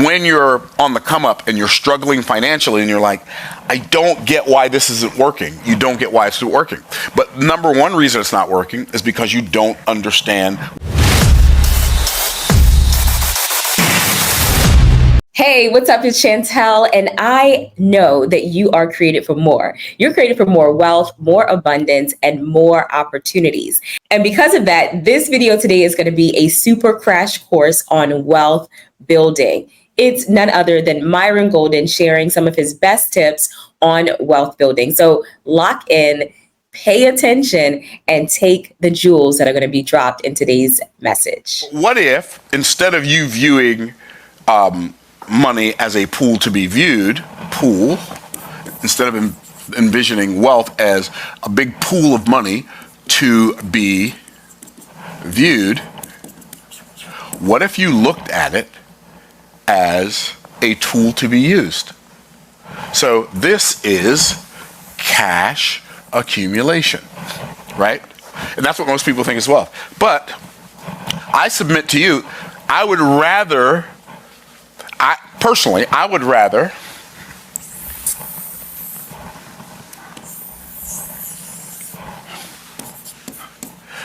when you're on the come up and you're struggling financially and you're like, I don't get why this isn't working. You don't get why it's not working. But number one reason it's not working is because you don't understand. Hey, what's up? It's Chantel, and I know that you are created for more. You're created for more wealth, more abundance, and more opportunities. And because of that, this video today is going to be a super crash course on wealth building. It's none other than Myron Golden sharing some of his best tips on wealth building. So lock in, pay attention, and take the jewels that are going to be dropped in today's message. What if, instead of you viewing money as a pool to be viewed, instead of envisioning wealth as a big pool of money to be viewed, what if you looked at it as a tool to be used? So this is cash accumulation, right? And that's what most people think is wealth. But I submit to you, I would rather,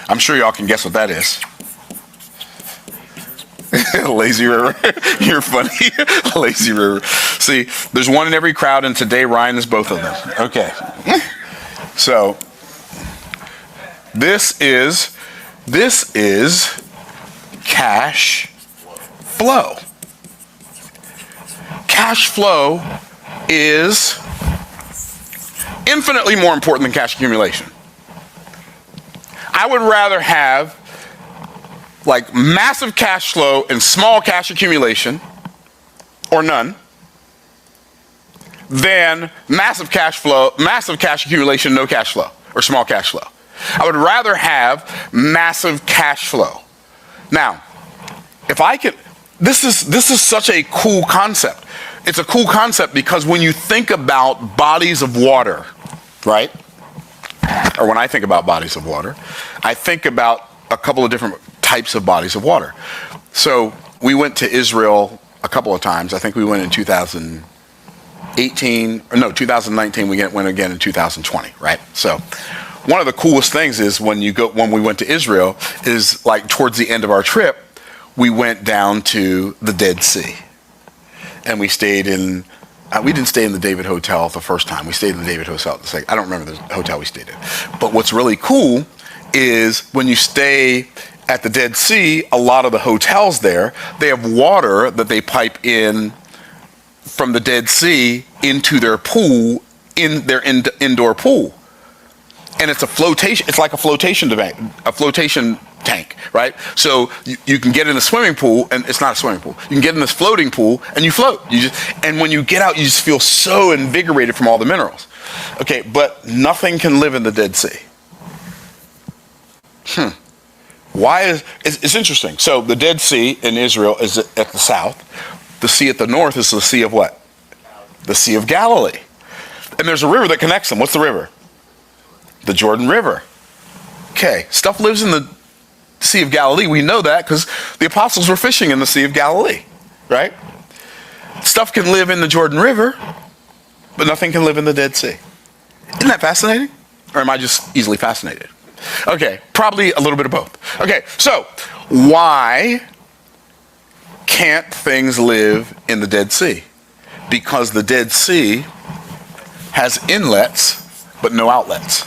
I'm sure y'all can guess what that is. Lazy river. You're funny. Lazy river. See, there's one in every crowd, and today Ryan is both of them. Okay. So this is cash flow. Cash flow is infinitely more important than cash accumulation. I would rather have like massive cash flow and small cash accumulation, or none, than massive cash flow, massive cash accumulation, no cash flow, or small cash flow. I would rather have massive cash flow. Now, if I could, this is such a cool concept. It's a cool concept because when you think about bodies of water, right? Or when I think about bodies of water, I think about a couple of different types of bodies of water. So we went to Israel a couple of times. I think we went in 2019. We went again in 2020, right? So one of the coolest things is when we went to Israel is like towards the end of our trip, we went down to the Dead Sea. And we stayed in, we didn't stay in the David Hotel the first time. We stayed in the David Hotel the second. I don't remember the hotel we stayed in. But what's really cool is when you stay at the Dead Sea, a lot of the hotels there, they have water that they pipe in from the Dead Sea into their pool, in their indoor pool. And it's like a flotation tank, right? So you can get in a swimming pool, and it's not a swimming pool. You can get in this floating pool, and you float. And when you get out, you just feel so invigorated from all the minerals. Okay, but nothing can live in the Dead Sea. Why it's interesting. So the Dead Sea in Israel is at the south. The sea at the north is the Sea of what? The Sea of Galilee. And there's a river that connects them. What's the river? The Jordan River. Okay, stuff lives in the Sea of Galilee. We know that because the apostles were fishing in the Sea of Galilee, right? Stuff can live in the Jordan River, but nothing can live in the Dead Sea. Isn't that fascinating? Or am I just easily fascinated? Okay, probably a little bit of both. Okay, so why can't things live in the Dead Sea? Because the Dead Sea has inlets, but no outlets.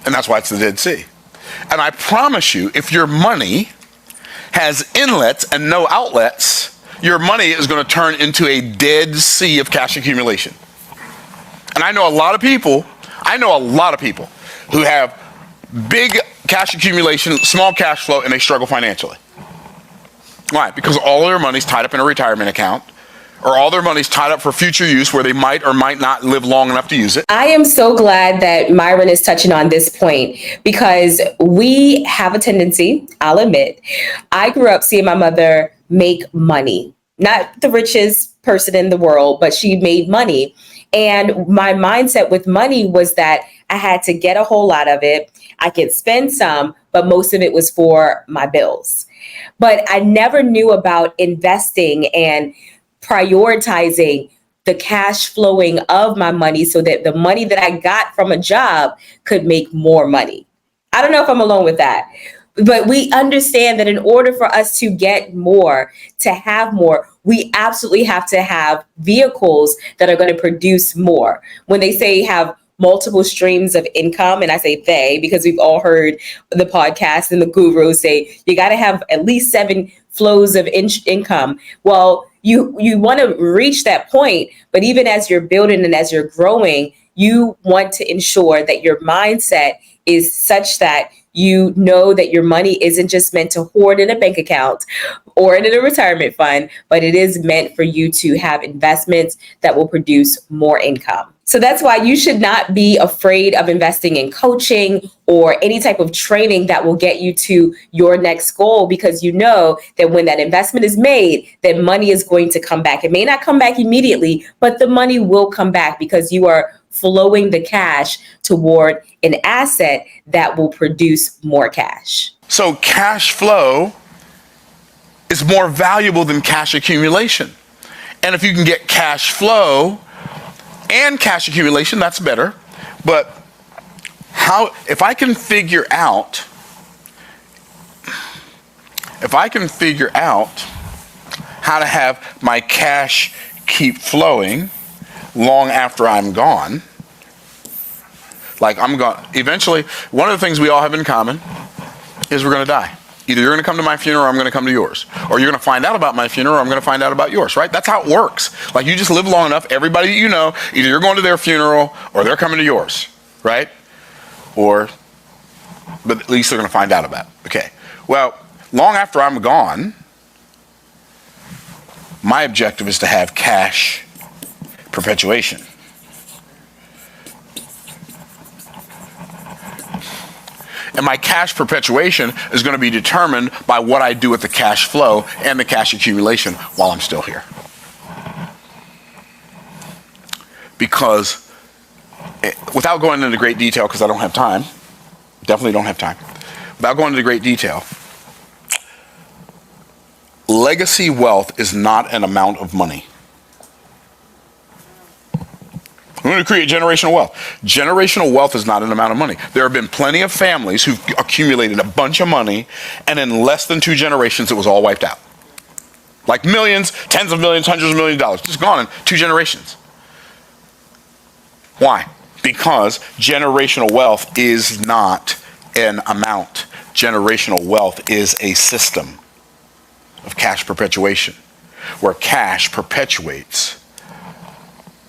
And that's why it's the Dead Sea. And I promise you, if your money has inlets and no outlets, your money is going to turn into a Dead Sea of cash accumulation. And I know a lot of people who have big cash accumulation, small cash flow, and they struggle financially. Why? Because all their money's tied up in a retirement account, or all their money's tied up for future use where they might or might not live long enough to use it. I am so glad that Myron is touching on this point because we have a tendency, I'll admit, I grew up seeing my mother make money. Not the richest person in the world, but she made money. And my mindset with money was that I had to get a whole lot of it. I could spend some, but most of it was for my bills. But I never knew about investing and prioritizing the cash flowing of my money so that the money that I got from a job could make more money. I don't know if I'm alone with that. But we understand that in order for us to get more, to have more, we absolutely have to have vehicles that are going to produce more. When they say have multiple streams of income, and I say they because we've all heard the podcast and the gurus say you got to have at least 7 flows of income. Well, you want to reach that point, but even as you're building and as you're growing, you want to ensure that your mindset is such that you know that your money isn't just meant to hoard in a bank account or in a retirement fund, but it is meant for you to have investments that will produce more income. So that's why you should not be afraid of investing in coaching or any type of training that will get you to your next goal, because you know that when that investment is made, that money is going to come back. It may not come back immediately, but the money will come back because you are flowing the cash toward an asset that will produce more cash. So cash flow is more valuable than cash accumulation. And if you can get cash flow and cash accumulation, that's better. But if I can figure out how to have my cash keep flowing long after I'm gone, like I'm gone. Eventually, one of the things we all have in common is we're going to die. Either you're going to come to my funeral or I'm going to come to yours. Or you're going to find out about my funeral or I'm going to find out about yours, right? That's how it works. Like you just live long enough, everybody that you know, either you're going to their funeral or they're coming to yours, right? But at least they're going to find out about it. Okay. Well, long after I'm gone, my objective is to have cash perpetuation. And my cash perpetuation is going to be determined by what I do with the cash flow and the cash accumulation while I'm still here. Because without going into great detail, because I don't have time, definitely don't have time, without going into great detail, legacy wealth is not an amount of money. We're going to create generational wealth. Generational wealth is not an amount of money. There have been plenty of families who've accumulated a bunch of money, and in less than 2 generations, it was all wiped out. Like millions, tens of millions, hundreds of millions of dollars, just gone in 2 generations. Why? Because generational wealth is not an amount. Generational wealth is a system of cash perpetuation, where cash perpetuates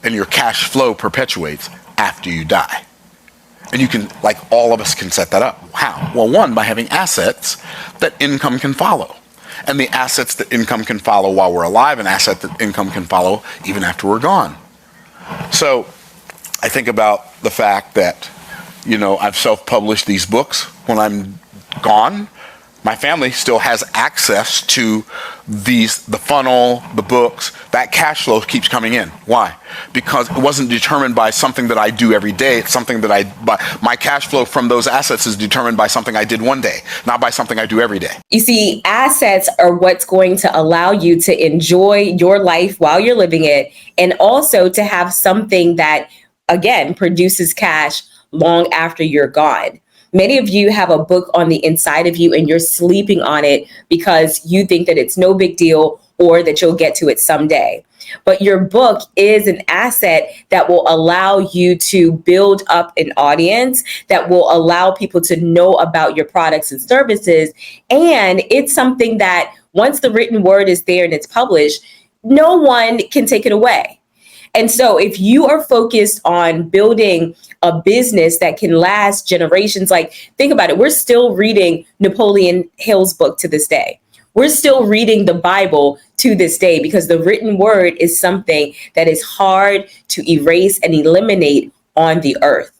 and your cash flow perpetuates after you die. And you can, like all of us can set that up. How? Well, one, by having assets that income can follow. And the assets that income can follow while we're alive, an asset that income can follow even after we're gone. So I think about the fact that, I've self-published these books. When I'm gone, my family still has access to the funnel, the books. That cash flow keeps coming in. Why? Because it wasn't determined by something that I do every day. It's something that my cash flow from those assets is determined by something I did one day, not by something I do every day. You see, assets are what's going to allow you to enjoy your life while you're living it, and also to have something that, again, produces cash long after you're gone. Many of you have a book on the inside of you and you're sleeping on it because you think that it's no big deal or that you'll get to it someday. But your book is an asset that will allow you to build up an audience, that will allow people to know about your products and services. And it's something that once the written word is there and it's published, no one can take it away. And so if you are focused on building a business that can last generations, like think about it, we're still reading Napoleon Hill's book to this day. We're still reading the Bible to this day because the written word is something that is hard to erase and eliminate on the earth.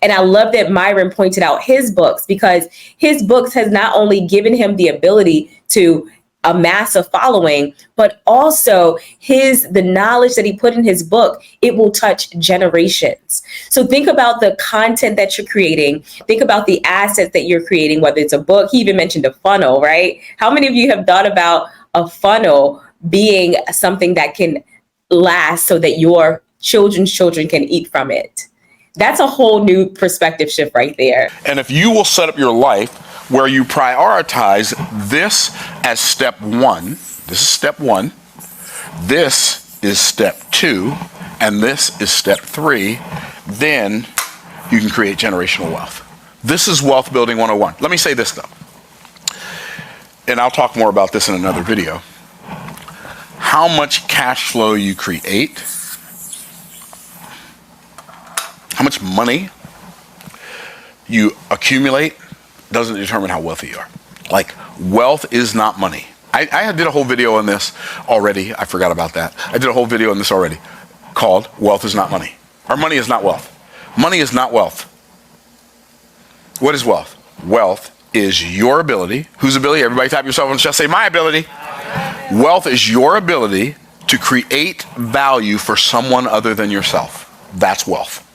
And I love that Myron pointed out his books, because his books has not only given him the ability to amass a following, but also the knowledge that he put in his book, it will touch generations. So think about the content that you're creating. Think about the assets that you're creating, whether it's a book. He even mentioned a funnel, right? How many of you have thought about a funnel being something that can last so that your children's children can eat from it? That's a whole new perspective shift right there. And if you will set up your life where you prioritize this as step one, this is step one, this is step two, and this is step three, then you can create generational wealth. This is Wealth Building 101. Let me say this though, and I'll talk more about this in another video. How much cash flow you create, how much money you accumulate doesn't determine how wealthy you are. Like, wealth is not money. I did a whole video on this already. I forgot about that. I did a whole video on this already called Wealth is Not Money. Or Money is Not Wealth. Money is not wealth. What is wealth? Wealth is your ability. Whose ability? Everybody tap yourself on the chest, say my ability. Wealth is your ability to create value for someone other than yourself. That's wealth.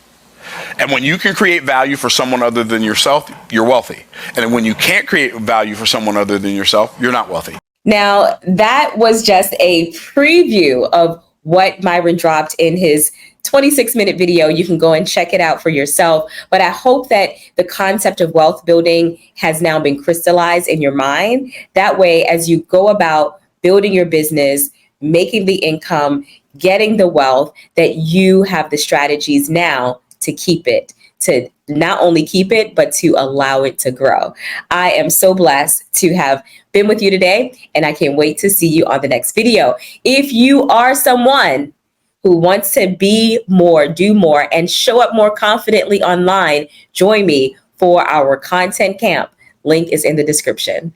And when you can create value for someone other than yourself, you're wealthy. And when you can't create value for someone other than yourself, you're not wealthy. Now, that was just a preview of what Myron dropped in his 26-minute video. You can go and check it out for yourself. But I hope that the concept of wealth building has now been crystallized in your mind. That way, as you go about building your business, making the income, getting the wealth, that you have the strategies now to keep it, to not only keep it, but to allow it to grow. I am so blessed to have been with you today, and I can't wait to see you on the next video. If you are someone who wants to be more, do more, and show up more confidently online, join me for our content camp. Link is in the description.